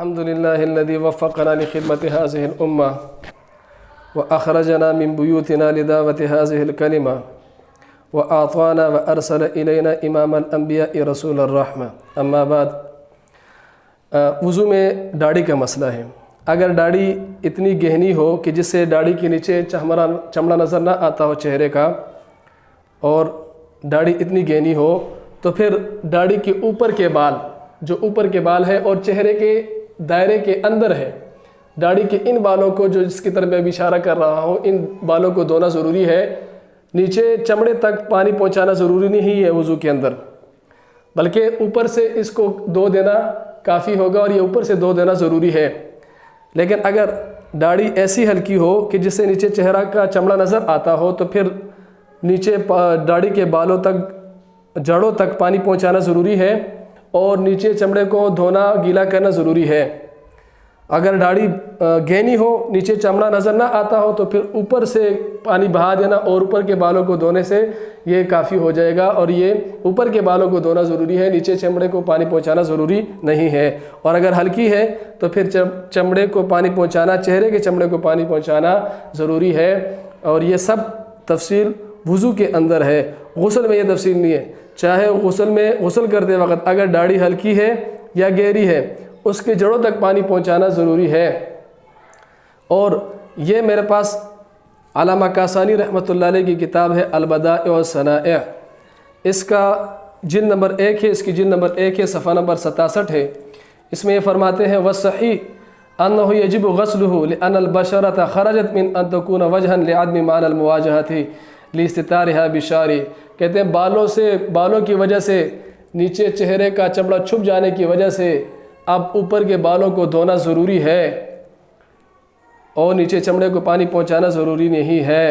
الحمد لله الذي وفقنا لخدمة هذه الأمة وأخرجنا من بيوتنا لدعوة هذه الكلمة وأعطانا وأرسل إلينا إمام الأنبياء رسول الرحمة اما بعد۔ وضو میں داڑھی کا مسئلہ ہے۔ اگر داڑھی اتنی گہنی ہو کہ جس سے داڑھی کے نیچے چمڑا نظر نہ آتا ہو چہرے کا، اور داڑھی اتنی گہنی ہو تو پھر داڑھی کے اوپر کے بال، جو اوپر کے بال ہے اور چہرے کے دائرے کے اندر ہے، داڑھی کے ان بالوں کو، جو جس کی طرف میں اشارہ کر رہا ہوں، ان بالوں کو دھونا ضروری ہے۔ نیچے چمڑے تک پانی پہنچانا ضروری نہیں ہے وضو کے اندر، بلکہ اوپر سے اس کو دھو دینا کافی ہوگا، اور یہ اوپر سے دھو دینا ضروری ہے۔ لیکن اگر داڑھی ایسی ہلکی ہو کہ جس سے نیچے چہرہ کا چمڑا نظر آتا ہو تو پھر نیچے داڑھی کے بالوں تک، جڑوں تک پانی پہنچانا ضروری ہے، اور نیچے چمڑے کو دھونا، گیلا کرنا ضروری ہے۔ اگر داڑھی گہنی ہو، نیچے چمڑا نظر نہ آتا ہو تو پھر اوپر سے پانی بہا دینا، اور اوپر کے بالوں کو دھونے سے یہ کافی ہو جائے گا، اور یہ اوپر کے بالوں کو دھونا ضروری ہے، نیچے چمڑے کو پانی پہنچانا ضروری نہیں ہے۔ اور اگر ہلکی ہے تو پھر چمڑے کو پانی پہنچانا، چہرے کے چمڑے کو پانی پہنچانا ضروری ہے، اور یہ سب تفصیل وضو کے اندر ہے۔ غسل میں یہ تفصیل نہیں ہے۔ چاہے غسل کرتے وقت اگر داڑھی ہلکی ہے یا گہری ہے، اس کے جڑوں تک پانی پہنچانا ضروری ہے۔ اور یہ میرے پاس علامہ کاسانی رحمۃ اللہ علیہ کی کتاب ہے البدائع والصنائع، اس کا جلد نمبر 1 ہے، اس کی جلد نمبر 1 ہے، صفحہ نمبر 67 ہے۔ اس میں یہ فرماتے ہیں والصحیح انه يجب غسله لان البشرة خرجت من ان تكون وجها لعدم معنى المواجهة لاستتارها بالشعر۔ کہتے ہیں بالوں کی وجہ سے، نیچے چہرے کا چمڑا چھپ جانے کی وجہ سے اب اوپر کے بالوں کو دھونا ضروری ہے، اور نیچے چمڑے کو پانی پہنچانا ضروری نہیں ہے۔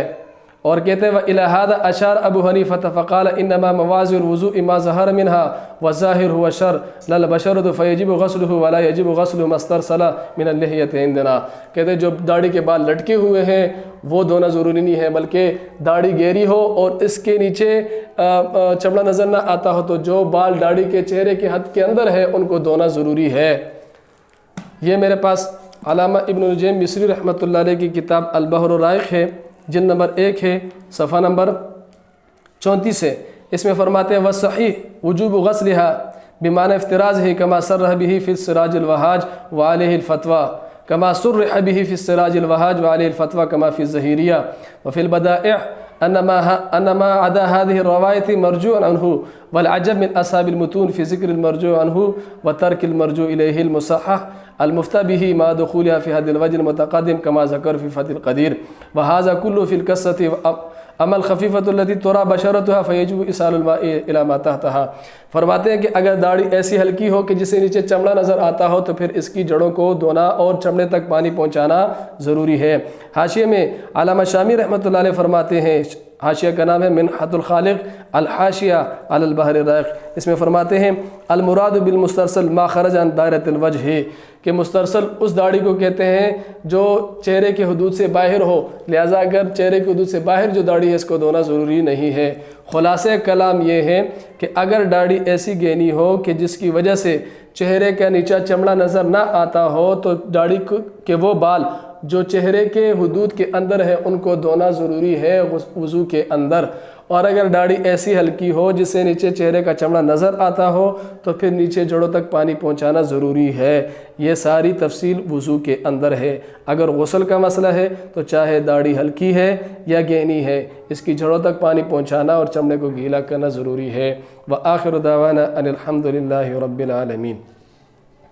اور کہتے ہیں وَإِلَى هَذَا أَشَارَ أَبُو حَنِيفَةَ فَقَالَ إِنَّمَا مَوَاضِعُ الْوُضُوءِ مَا ظَهَرَ مِنْهَا وَالظَّاهِرُ هُوَ الشَّرْعُ لَا الْبَشَرَةُ فَيَجِبُ غَسْلُهُ وَلَا يَجِبُ غَسْلُ مَا اسْتَرْسَلَ مِنَ اللِّحْيَةِ عِندَنَا۔ کہتے ہیں جو داڑھی کے بال لٹکے ہوئے ہیں وہ دھونا ضروری نہیں ہے، بلکہ داڑھی گہری ہو اور اس کے نیچے چمڑا نظر نہ آتا ہو تو جو بال داڑھی کے چہرے کے حد کے اندر ہے ان کو دھونا ضروری ہے۔ یہ میرے پاس علامہ ابن نجیم مصری رحمۃ اللہ علیہ کی کتاب البحر الرائق ہے، جلد نمبر 1 ہے، صفحہ نمبر 34 ہے۔ اس میں فرماتے ہیں والصحیح وجوب غسلها بمعنى افترازه كما صرح به في السراج الوهاج وعليه الفتوى كما صرح به في السراج الوهاج وعليه الفتوى كما في الزهيرية وفي البدائع أنما عدا هذه الرواية مرجوع عنه، والعجب من أصحاب المتون في ذكر المرجوع عنه وترك المرجوع إليه المصحح المفتى به مع دخولها في هذا الوجه المتقدم كما ذكر في فتح القدير، وهذا كله في القصة أما الخفيفة التي ترى بشرتها فيجب إيصال الماء إلى ما تحتها۔ فرماتے ہیں کہ اگر داڑھی ایسی ہلکی ہو کہ جسے نیچے چمڑا نظر آتا ہو تو پھر اس کی جڑوں کو دھونا اور چمڑے تک پانی پہنچانا ضروری ہے۔ حاشیے میں علامہ شامی رحمۃ اللہ علیہ فرماتے ہیں، حاشیہ کا نام ہے منحۃ الخالق الحاشیہ علی البحر الرائق، اس میں فرماتے ہیں المراد بالمسترسل ما خرج عن دائرۃ الوجہ، کہ مسترسل اس داڑھی کو کہتے ہیں جو چہرے کے حدود سے باہر ہو، لہٰذا اگر چہرے کے حدود سے باہر جو داڑھی ہے اس کو دھونا ضروری نہیں ہے۔ خلاصہ کلام یہ ہے کہ اگر داڑھی ایسی گہنی ہو کہ جس کی وجہ سے چہرے کا نیچا چمڑا نظر نہ آتا ہو تو داڑھی کے وہ بال جو چہرے کے حدود کے اندر ہے ان کو دھونا ضروری ہے وضو کے اندر۔ اور اگر داڑھی ایسی ہلکی ہو جس سے نیچے چہرے کا چمڑا نظر آتا ہو تو پھر نیچے جڑوں تک پانی پہنچانا ضروری ہے۔ یہ ساری تفصیل وضو کے اندر ہے۔ اگر غسل کا مسئلہ ہے تو چاہے داڑھی ہلکی ہے یا گہنی ہے، اس کی جڑوں تک پانی پہنچانا اور چمڑے کو گیلا کرنا ضروری ہے۔ وآخر دعوانا ان الحمد للہ رب العالمین۔